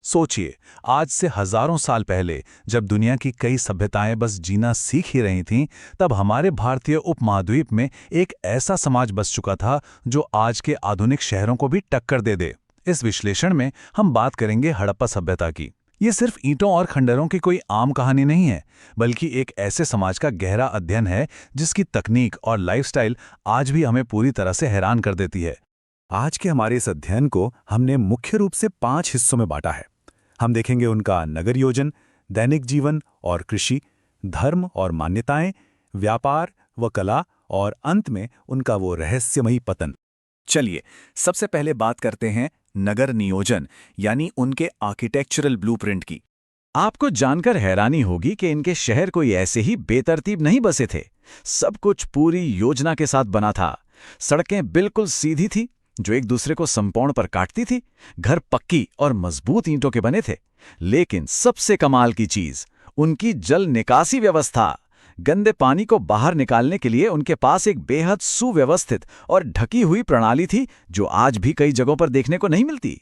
सोचिए, आज से हजारों साल पहले जब दुनिया की कई सभ्यताएं बस जीना सीख ही रही थीं, तब हमारे भारतीय उपमहाद्वीप में एक ऐसा समाज बस चुका था जो आज के आधुनिक शहरों को भी टक्कर दे दे। इस विश्लेषण में हम बात करेंगे हड़प्पा सभ्यता की। ये सिर्फ ईंटों और खंडरों की कोई आम कहानी नहीं है, बल्कि एक ऐसे समाज का गहरा अध्ययन है जिसकी तकनीक और लाइफस्टाइल आज भी हमें पूरी तरह से हैरान कर देती है। आज के हमारे इस अध्ययन को हमने मुख्य रूप से 5 हिस्सों में बांटा है। हम देखेंगे उनका नगर योजन, दैनिक जीवन और कृषि, धर्म और मान्यताएं, व्यापार व कला और अंत में उनका वो रहस्यमयी पतन। चलिए, सबसे पहले बात करते हैं नगर नियोजन यानी उनके आर्किटेक्चरल ब्लूप्रिंट की। आपको जानकर हैरानी होगी कि इनके शहर कोई ऐसे ही बेतरतीब नहीं बसे थे। सब कुछ पूरी योजना के साथ बना था। सड़कें बिल्कुल सीधी थी, जो एक दूसरे को समकोण पर काटती थी। घर पक्की और मजबूत ईंटों के बने थे। लेकिन सबसे कमाल की चीज उनकी जल निकासी व्यवस्था। गंदे पानी को बाहर निकालने के लिए उनके पास एक बेहद सुव्यवस्थित और ढकी हुई प्रणाली थी, जो आज भी कई जगहों पर देखने को नहीं मिलती।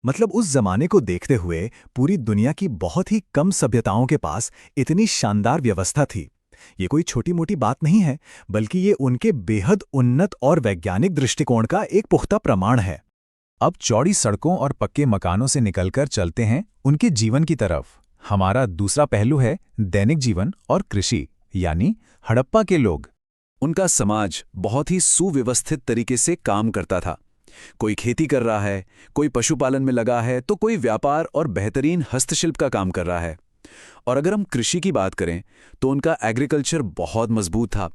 मतलब उस जमाने को देखते हुए पूरी दुनिया की बहुत ही कम सभ्यताओं के पास इतनी शानदार व्यवस्था थी। ये कोई छोटी मोटी बात नहीं है, बल्कि ये उनके बेहद उन्नत और वैज्ञानिक दृष्टिकोण का एक पुख्ता प्रमाण है। अब चौड़ी सड़कों और पक्के मकानों से निकलकर चलते हैं उनके जीवन की तरफ। हमारा दूसरा पहलू है दैनिक जीवन और कृषि, यानी हड़प्पा के लोग। उनका समाज बहुत ही सुव्यवस्थित तरीके से काम करता था। कोई खेती कर रहा है, कोई पशुपालन में लगा है, तो कोई व्यापार और बेहतरीन हस्तशिल्प का काम कर रहा है। और अगर हम कृषि की बात करें तो उनका एग्रीकल्चर बहुत मजबूत था।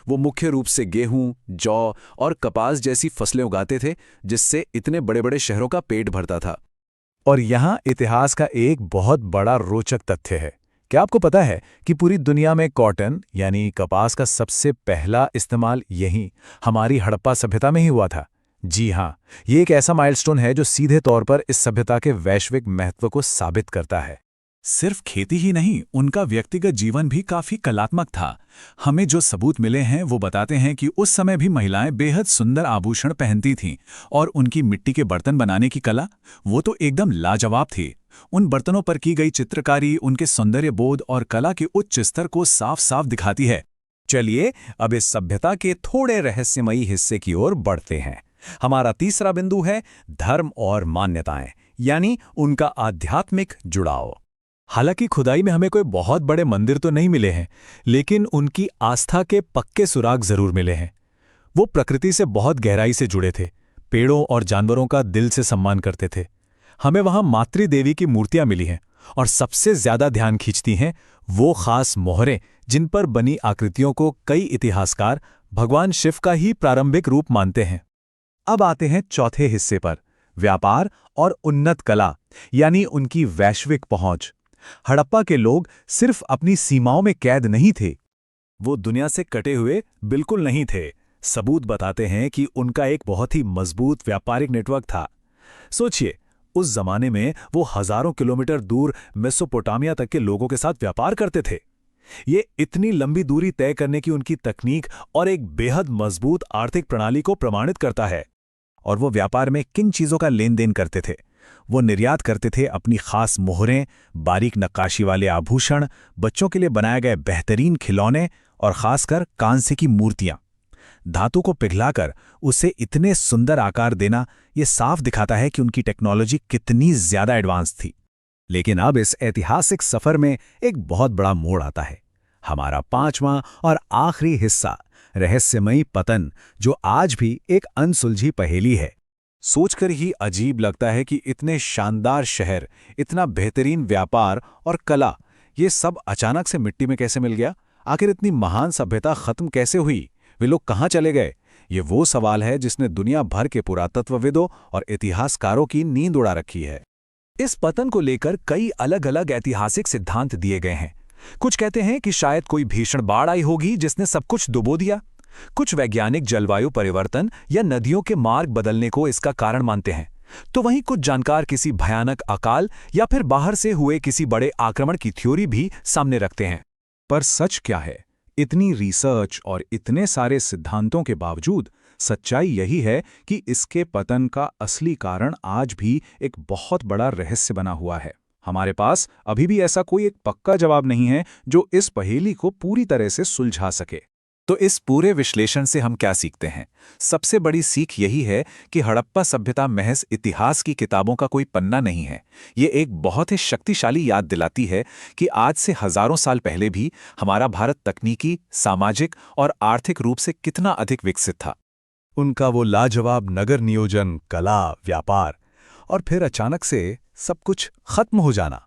वो मुख्य रूप से गेहूं, जौ और कपास जैसी फसलें उगाते थे, जिससे इतने बड़े बड़े शहरों का पेट भरता था। और यहाँ इतिहास का एक बहुत बड़ा रोचक तथ्य है। क्या आपको पता है कि पूरी दुनिया में कॉटन यानी कपास का सबसे पहला इस्तेमाल यहीं हमारी हड़प्पा सभ्यता में ही हुआ था? जी हाँ, ये एक ऐसा माइलस्टोन है जो सीधे तौर पर इस सभ्यता के वैश्विक महत्व को साबित करता है। सिर्फ खेती ही नहीं, उनका व्यक्तिगत जीवन भी काफी कलात्मक था। हमें जो सबूत मिले हैं वो बताते हैं कि उस समय भी महिलाएं बेहद सुंदर आभूषण पहनती थीं, और उनकी मिट्टी के बर्तन बनाने की कला वो तो एकदम लाजवाब थी। उन बर्तनों पर की गई चित्रकारी उनके सौंदर्य बोध और कला के उच्च स्तर को साफ साफ दिखाती है। चलिए अब इस सभ्यता के थोड़े रहस्यमयी हिस्से की ओर बढ़ते हैं। हमारा तीसरा बिंदु है धर्म और मान्यताएं, यानी उनका आध्यात्मिक जुड़ाव। हालांकि खुदाई में हमें कोई बहुत बड़े मंदिर तो नहीं मिले हैं, लेकिन उनकी आस्था के पक्के सुराग जरूर मिले हैं। वो प्रकृति से बहुत गहराई से जुड़े थे, पेड़ों और जानवरों का दिल से सम्मान करते थे। हमें वहां मातृदेवी की मूर्तियां मिली हैं, और सबसे ज्यादा ध्यान खींचती हैं वो खास मोहरें जिन पर बनी आकृतियों को कई इतिहासकार भगवान शिव का ही प्रारंभिक रूप मानते हैं। अब आते हैं चौथे हिस्से पर, व्यापार और उन्नत कला, यानी उनकी वैश्विक पहुंच। हड़प्पा के लोग सिर्फ अपनी सीमाओं में कैद नहीं थे, वो दुनिया से कटे हुए बिल्कुल नहीं थे। सबूत बताते हैं कि उनका एक बहुत ही मजबूत व्यापारिक नेटवर्क था। सोचिए, उस जमाने में वो हजारों किलोमीटर दूर मेसोपोटामिया तक के लोगों के साथ व्यापार करते थे। ये इतनी लंबी दूरी तय करने की उनकी तकनीक और एक बेहद मजबूत आर्थिक प्रणाली को प्रमाणित करता है। और वो व्यापार में किन चीजों का लेन देन करते थे? वो निर्यात करते थे अपनी खास मोहरें, बारीक नक्काशी वाले आभूषण, बच्चों के लिए बनाए गए बेहतरीन खिलौने और खासकर कांसे की मूर्तियां। धातु को पिघलाकर उसे इतने सुंदर आकार देना ये साफ दिखाता है कि उनकी टेक्नोलॉजी कितनी ज्यादा एडवांस थी। लेकिन अब इस ऐतिहासिक सफर में एक बहुत बड़ा मोड़ आता है। हमारा पांचवां और आखिरी हिस्सा, रहस्यमयी पतन, जो आज भी एक अनसुलझी पहेली है। सोचकर ही अजीब लगता है कि इतने शानदार शहर, इतना बेहतरीन व्यापार और कला, ये सब अचानक से मिट्टी में कैसे मिल गया? आखिर इतनी महान सभ्यता खत्म कैसे हुई? वे लोग कहाँ चले गए? ये वो सवाल है जिसने दुनिया भर के पुरातत्वविदों और इतिहासकारों की नींद उड़ा रखी है। इस पतन को लेकर कई अलग अलग ऐतिहासिक सिद्धांत दिए गए हैं। कुछ कहते हैं कि शायद कोई भीषण बाढ़ आई होगी जिसने सब कुछ डुबो दिया। कुछ वैज्ञानिक जलवायु परिवर्तन या नदियों के मार्ग बदलने को इसका कारण मानते हैं, तो वहीं कुछ जानकार किसी भयानक अकाल या फिर बाहर से हुए किसी बड़े आक्रमण की थ्योरी भी सामने रखते हैं। पर सच क्या है? इतनी रिसर्च और इतने सारे सिद्धांतों के बावजूद सच्चाई यही है कि इसके पतन का असली कारण आज भी एक बहुत बड़ा रहस्य बना हुआ है। हमारे पास अभी भी ऐसा कोई एक पक्का जवाब नहीं है जो इस पहेली को पूरी तरह से सुलझा सके। तो इस पूरे विश्लेषण से हम क्या सीखते हैं? सबसे बड़ी सीख यही है कि हड़प्पा सभ्यता महज इतिहास की किताबों का कोई पन्ना नहीं है। ये एक बहुत ही शक्तिशाली याद दिलाती है कि आज से हजारों साल पहले भी हमारा भारत तकनीकी, सामाजिक और आर्थिक रूप से कितना अधिक विकसित था। उनका वो लाजवाब नगर नियोजन, कला, व्यापार और फिर अचानक से सब कुछ खत्म हो जाना।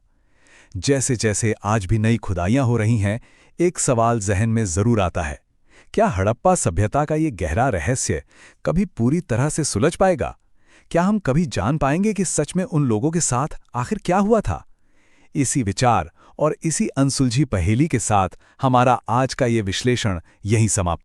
जैसे जैसे आज भी नई खुदाइयां हो रही हैं, एक सवाल जहन में जरूर आता है, क्या हड़प्पा सभ्यता का ये गहरा रहस्य कभी पूरी तरह से सुलझ पाएगा? क्या हम कभी जान पाएंगे कि सच में उन लोगों के साथ आखिर क्या हुआ था? इसी विचार और इसी अनसुलझी पहेली के साथ हमारा आज का ये विश्लेषण यहीं समाप्त